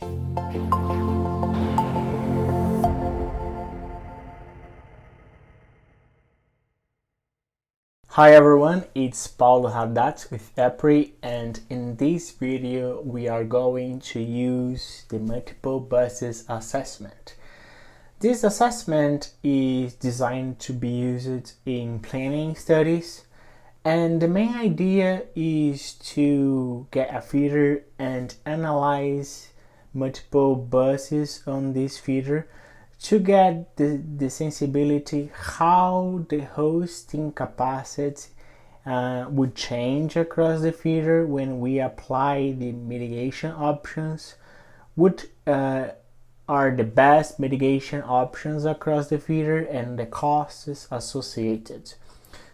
Hi everyone, it's Paulo Radatz with EPRI, and in this video we are going to use the multiple buses assessment. This assessment is designed to be used in planning studies, and the main idea is to get a feeder and analyze multiple buses on this feeder to get the sensibility how the hosting capacity would change across the feeder when we apply the mitigation options. What are the best mitigation options across the feeder and the costs associated.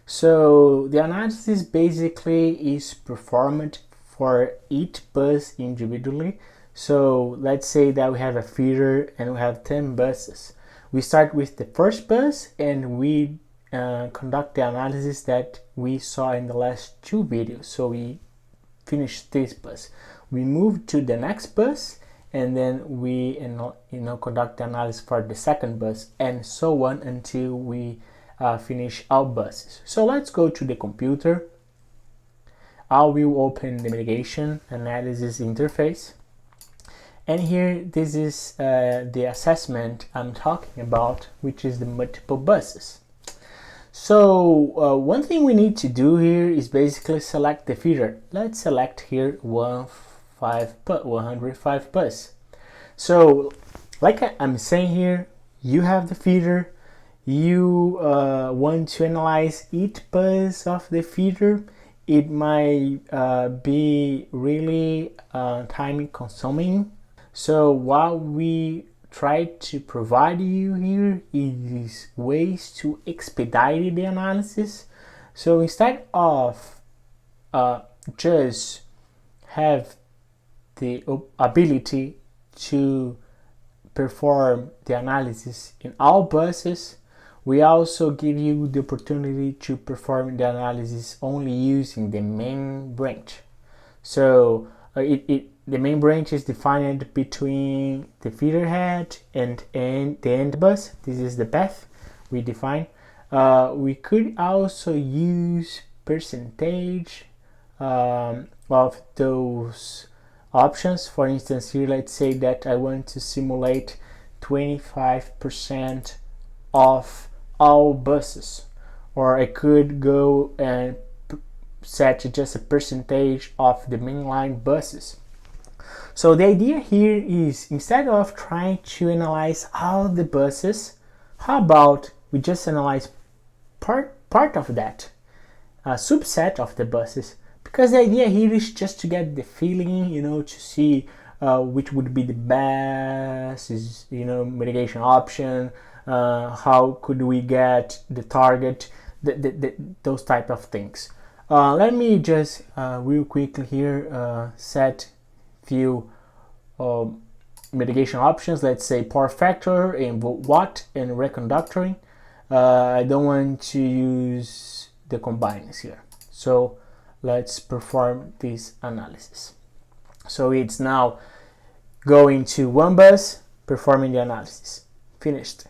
So the analysis basically is performed for each bus individually. So let's say that we have a feeder and we have 10 buses. We start with the first bus and we conduct the analysis that we saw in the last two videos. So we finish this bus. We move to the next bus and then we conduct the analysis for the second bus, and so on until we finish our buses. So let's go to the computer. I will open the mitigation analysis interface. And here, this is the assessment I'm talking about, which is the multiple buses. So one thing we need to do here is basically select the feeder. Let's select here 105 bus. So like I'm saying here, you have the feeder. You want to analyze each bus of the feeder. It might be really time consuming. So what we try to provide you here is ways to expedite the analysis. So instead of just have the ability to perform the analysis in all buses, we also give you the opportunity to perform the analysis only using the main branch. So the main branch is defined between the feeder head and the end bus. This is the path we define. We could also use percentage of those options. For instance, here let's say that I want to simulate 25% of all buses, or I could go and set just a percentage of the mainline buses. So the idea here is, instead of trying to analyze all the buses, how about we just analyze part of that, a subset of the buses, because the idea here is just to get the feeling, to see which would be the best mitigation option, how could we get the target, those type of things. Let me just real quickly here set few mitigation options. Let's say power factor and watt and reconductoring. I don't want to use the combines here. So let's perform this analysis. So it's now going to one bus, performing the analysis. Finished.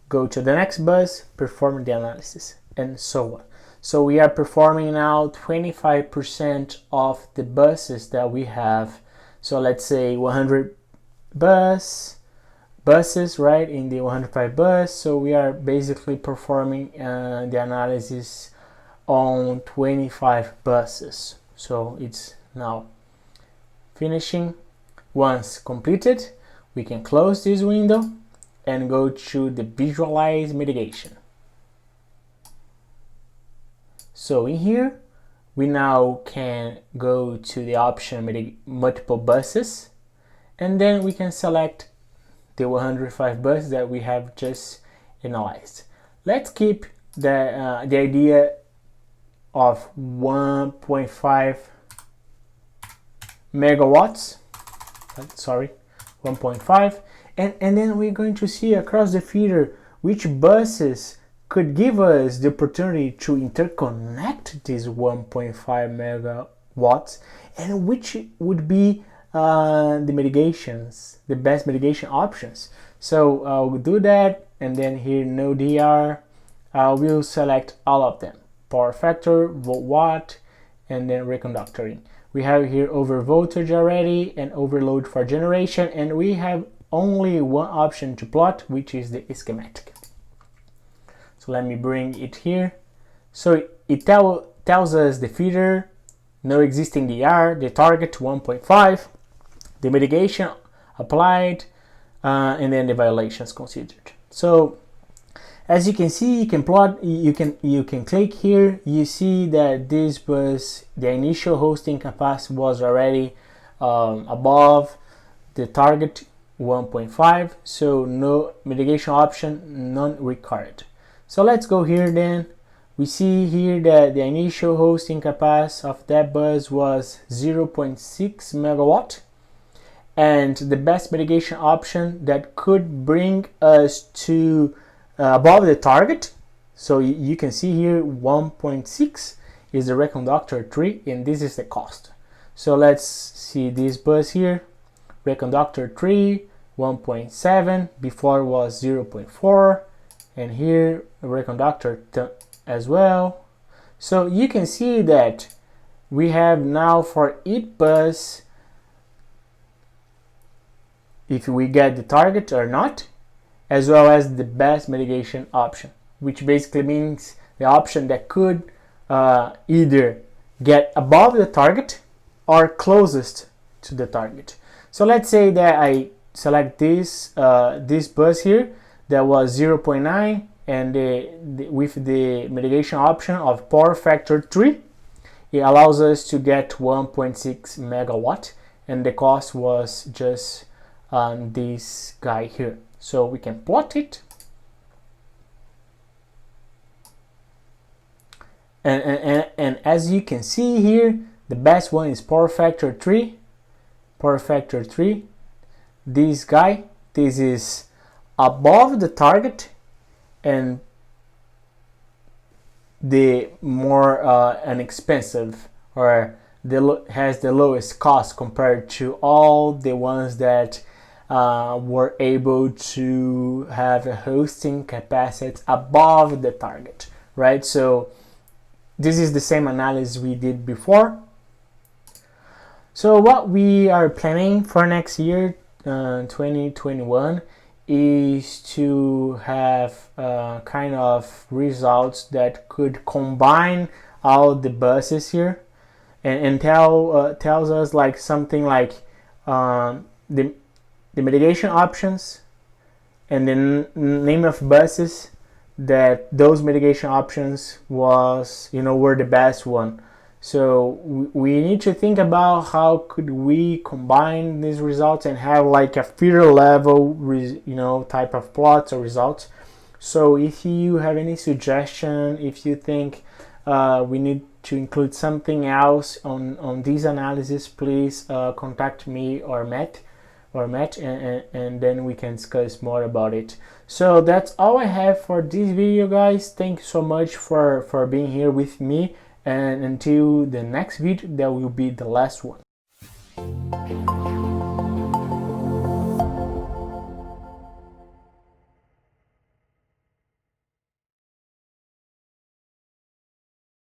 Go to the next bus, perform the analysis, and so on. So we are performing now 25% of the buses that we have. So let's say 100 buses, right, in the 105 bus. So we are basically performing the analysis on 25 buses. So it's now finishing. Once completed, we can close this window and go to the visualize mitigation. So in here, we now can go to the option multiple buses, and then we can select the 105 buses that we have just analyzed. Let's keep the idea of 1.5 megawatts, sorry, 1.5, and then we're going to see across the feeder which buses could give us the opportunity to interconnect these 1.5 megawatts, and which would be the mitigations, the best mitigation options. So I'll do that, and then here no DR, we'll select all of them: power factor, volt watt, and then reconductoring. We have here over voltage already and overload for generation, and we have only one option to plot, which is the schematic. So let me bring it here. So it tells us the feeder, no existing DR, the target 1.5, the mitigation applied, and then the violations considered. So as you can see, you can plot, you can click here, you see that this was the initial hosting capacity was already above the target 1.5, so no mitigation option, none required. So let's go here then. We see here that the initial hosting capacity of that bus was 0.6 megawatt, and the best mitigation option that could bring us to above the target. So you can see here 1.6 is the reconductor 3, and this is the cost. So let's see this bus here, reconductor 3, 1.7, before was 0.4, and here reconductor as well. So you can see that we have now for each bus, if we get the target or not, as well as the best mitigation option, which basically means the option that could either get above the target or closest to the target. So let's say that I select this bus here that was 0.9, and with the mitigation option of power factor 3, it allows us to get 1.6 megawatt, and the cost was just this guy here. So we can plot it, and as you can see here, the best one is power factor 3. Power factor 3, this guy, this is above the target, and the more inexpensive, or has the lowest cost compared to all the ones that were able to have a hosting capacity above the target, right? So this is the same analysis we did before. So what we are planning for next year, 2021, is to have kind of results that could combine all the buses here, and tells us like something like the mitigation options and the name of buses that those mitigation options was, were the best one. So we need to think about how could we combine these results and have like a feeder level, type of plots or results. So if you have any suggestion, if you think we need to include something else on this analysis, please contact me or Matt, and then we can discuss more about it. So that's all I have for this video, guys. Thank you so much for being here with me, and until the next video, that will be the last one.